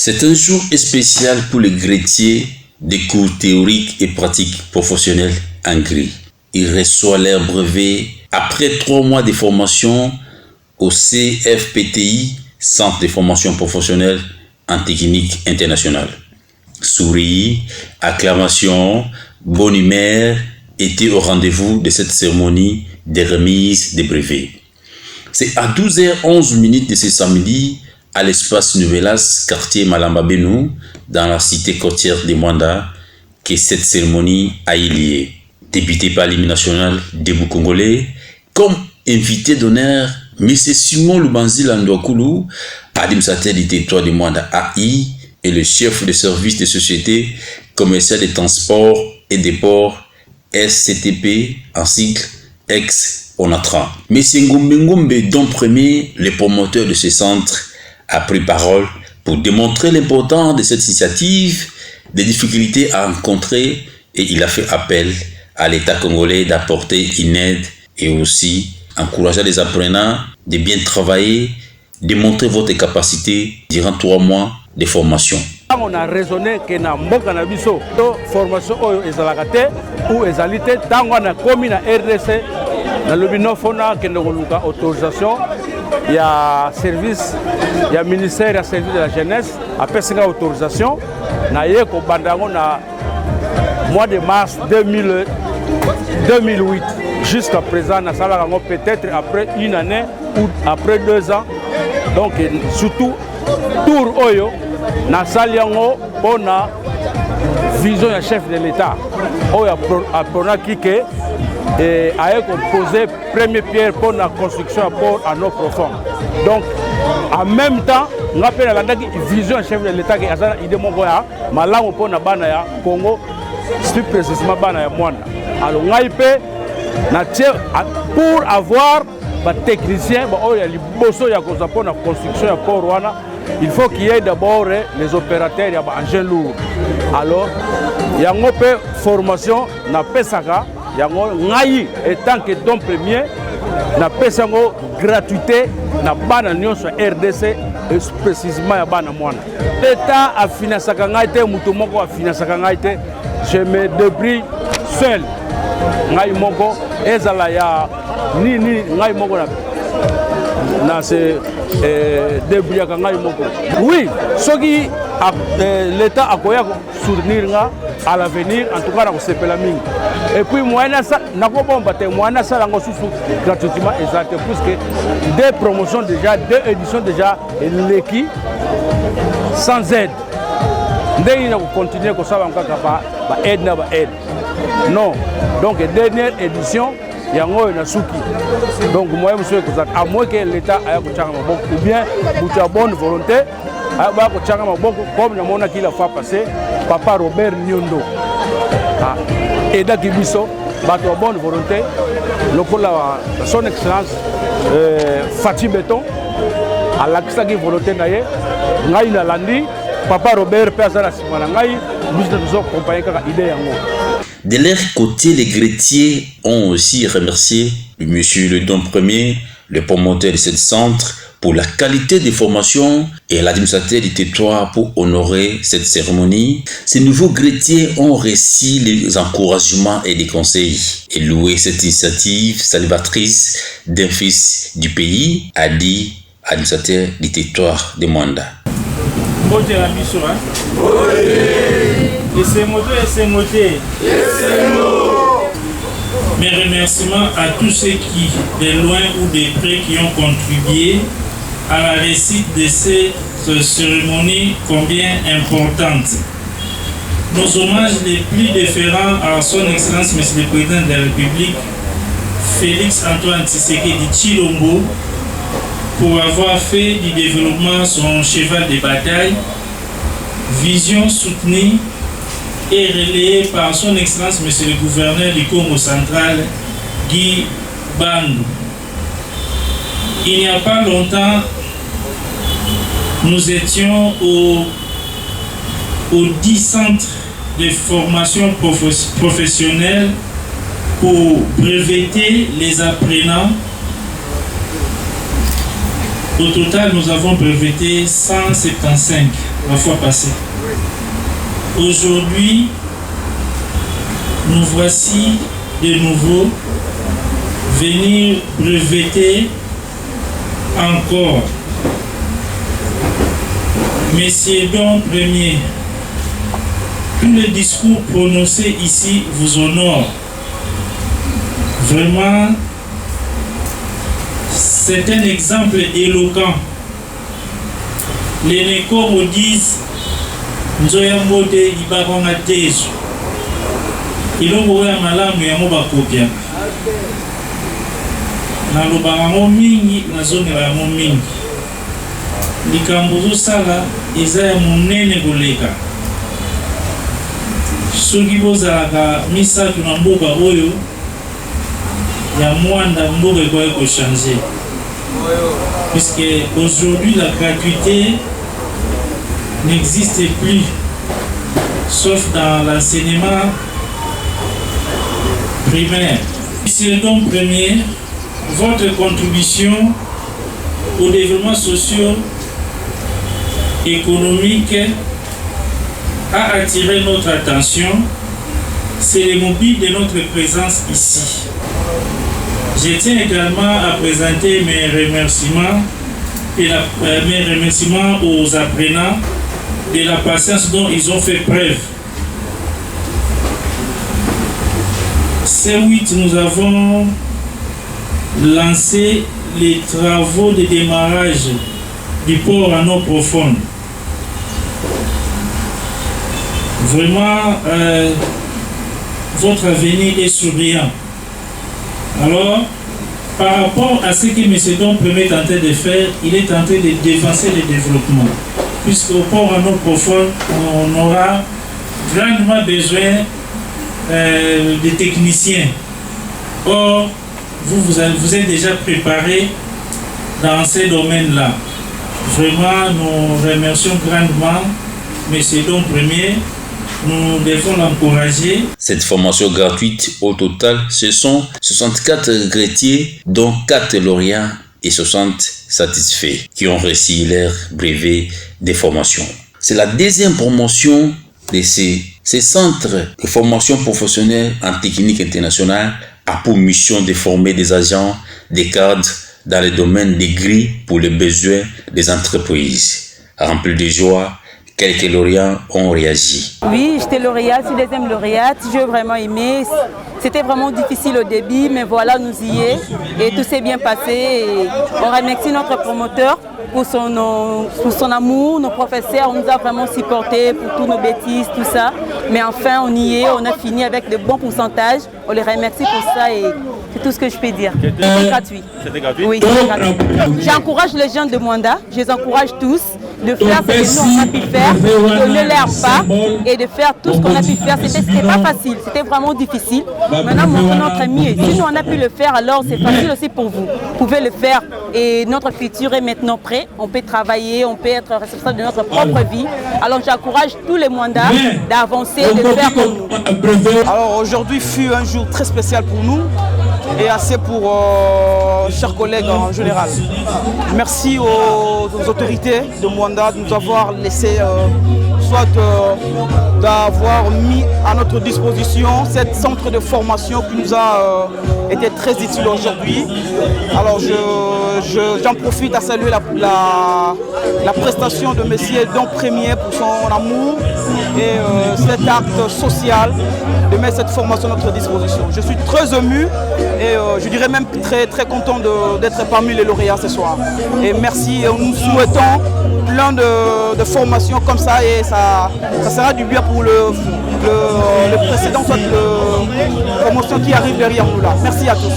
C'est un jour spécial pour les greffiers des cours théoriques et pratiques professionnels en gris. Ils reçoivent leur brevet après 3 mois de formation au CFPTI, Centre de formation professionnelle en technique internationale. Sourires, acclamations, bonne humeur étaient au rendez-vous de cette cérémonie de remise des brevets. C'est à 12h11 de ce samedi à l'espace Nouvelas, quartier Malamba Benou, dans la cité côtière de Mwanda, que cette cérémonie a eu lieu. Débuté par l'hymne national debout congolais, comme invité d'honneur, M. Simon Lubanzi Landouakoulou, administrateur du territoire de Mwanda AI et le chef de service de société commerciale des transports et des ports SCTP, en cycle ex-ONATRA. M. Ngombe Don Premier, le promoteur de ce centre, a pris parole pour démontrer l'importance de cette initiative, des difficultés à rencontrer, et il a fait appel à l'État congolais d'apporter une aide et aussi encourager les apprenants de bien travailler, de montrer votre capacité durant 3 mois de formation. On a raisonné que na mboka na biso formation oyo ezalaka ou ezalité tango na komi na RDC na lobino fona kende koluka autorisation ya service ya ministère ya service de la jeunesse apesinga autorisation na ye ko bandango na mois de mars 2008 jusqu'à présent na sala rango peut-être après une année ou après 2 ans. Donc surtout tour oyo na saliango pona vision ya chef de l'État oyo apona kike et a composé première pierre pour la construction à port à eau profonde. Donc en même temps on a fait la vision chef de l'État qui a idée moko ya malango pona bana ya Congo, plus précisément bana ya Mwanda. Alors on a pour avoir des techniciens pour la construction à port wana, il faut qu'il y ait d'abord les opérateurs ya engins lourds. Alors il y a une formation na pesaka yango ngai étant que don premier na pesango gratuité na bana nyonso RDC et précisément ya bana mwana. L'État a financé ngai te mutu moko a financé ngai te, je me débrouille seul. Ngai moko ezala ya nini ngai moko na se débrouiller ngai moko. Oui, soki l'État a koya soutenir nga à l'avenir, en tout cas dans ce pays. Et puis moi ça gratuitement exact puisque 2 promotions déjà, 2 éditions déjà l'équipe sans aide. Nous allons continuer comme ça aide non. Donc dernière édition il y a un souki. Donc moi je suis à moins que l'État ait ou bien une bonne volonté. Comme nous avons passé, Papa Robert Nyondo et Dakibiso, bateau bonne volonté, son excellence Fatih Beton, à l'accès de volonté naïe, Naï Nalandi, Papa Robert Pazara Simanangaï, nous devons accompagner l'idée. De leur côté, les greffiers ont aussi remercié Monsieur le Don Premier, le promoteur de ce centre, pour la qualité des formations et l'administrateur du territoire pour honorer cette cérémonie. Ces nouveaux greffiers ont reçu les encouragements et les conseils et loué cette initiative salvatrice d'un fils du pays, a dit administrateur du territoire de Mwanda. Mes remerciements à tous ceux qui, de loin ou de près, qui ont contribué à la réussite de cette cérémonie combien importante. Nos hommages les plus déférents à son Excellence Monsieur le Président de la République, Félix Antoine Tshisekedi Tshilombo, pour avoir fait du développement son cheval de bataille, vision soutenue et relayée par son Excellence Monsieur le Gouverneur du Congo central, Guy Bandou. Il n'y a pas longtemps, nous étions au 10 centres de formation professionnelle pour breveter les apprenants. Au total, nous avons breveté 175. la fois passée. Aujourd'hui, nous voici de nouveau venir breveter encore. Messieurs dons premiers, tous les discours prononcés ici vous honorent. Vraiment, c'est un exemple éloquent. Les Nekoro disent Nzoya Mbote Ibaronga Tesu. Ilongo ya malamu ya mobakopia. Na lobango mingi na zongela ya mingi. Likambo sala eza ya monene koleka. Soki bozalaka misato na mboka oyo ya mwanda mboka ekoki kochanger. Puisque aujourd'hui la gratuité n'existe plus, sauf dans l'enseignement primaire. Monsieur donc premier, votre contribution au développement socio-économique a attiré notre attention. C'est le mobile de notre présence ici. Je tiens également à présenter mes remerciements aux apprenants de la patience dont ils ont fait preuve. Ce 8, nous avons lancé les travaux de démarrage du port en eau profonde. Vraiment, votre avenir est souriant. Alors, par rapport à ce que M. Don Premier est en train de faire, il est en train de dévancer le développement. Puisqu'au port en eau profonde, on aura grandement besoin de techniciens. Or, vous êtes déjà préparés dans ces domaines-là. Vraiment, nous remercions grandement M. Don Premier. Nous devons l'encourager. Cette formation gratuite, au total, ce sont 64 greffiers, dont 4 lauréats et 60 satisfaits qui ont reçu leur brevet de formation. C'est la deuxième promotion de ces centres de formation professionnelle en technique internationale a pour mission de former des agents, des cadres dans le domaine des grilles pour les besoins des entreprises. Rempli de joie, quelques lauréats ont réagi. Oui, j'étais lauréate, je suis deuxième lauréate, j'ai vraiment aimé. C'était vraiment difficile au début, mais voilà, nous y est. Et tout s'est bien passé. Et on remercie notre promoteur pour son amour, nos professeurs, on nous a vraiment supportés pour tous nos bêtises, tout ça. Mais enfin, on y est, on a fini avec de bons pourcentages. On les remercie pour ça et c'est tout ce que je peux dire. C'était gratuit. C'était gratuit? Oui, c'était gratuit. J'encourage les jeunes de Mwanda, je les encourage tous de faire ce que nous on a pu faire, de ne l'air pas et de faire tout ce qu'on a pu faire. C'était pas facile, c'était vraiment difficile. Maintenant, montrons notre mieux. Si nous on a pu le faire, alors c'est facile aussi pour vous. Vous pouvez le faire et notre futur est maintenant prêt. On peut travailler, on peut être responsable de notre propre vie. Alors j'encourage tous les Mwandais d'avancer, de faire comme nous. Alors aujourd'hui fut un jour très spécial pour nous et assez pour chers collègues en général. Merci aux autorités de Mwanda de nous avoir laissé d'avoir mis à notre disposition cet centre de formation qui nous a été très utile aujourd'hui. Alors j'en profite à saluer la prestation de M. Don Premier pour son amour et cet acte social de mettre cette formation à notre disposition. Je suis très ému et je dirais même très, très content d'être parmi les lauréats ce soir. Et merci, nous souhaitons plein de formations comme ça et ça sera du bien pour le précédent, soit la promotion qui arrive derrière nous là. Merci à tous.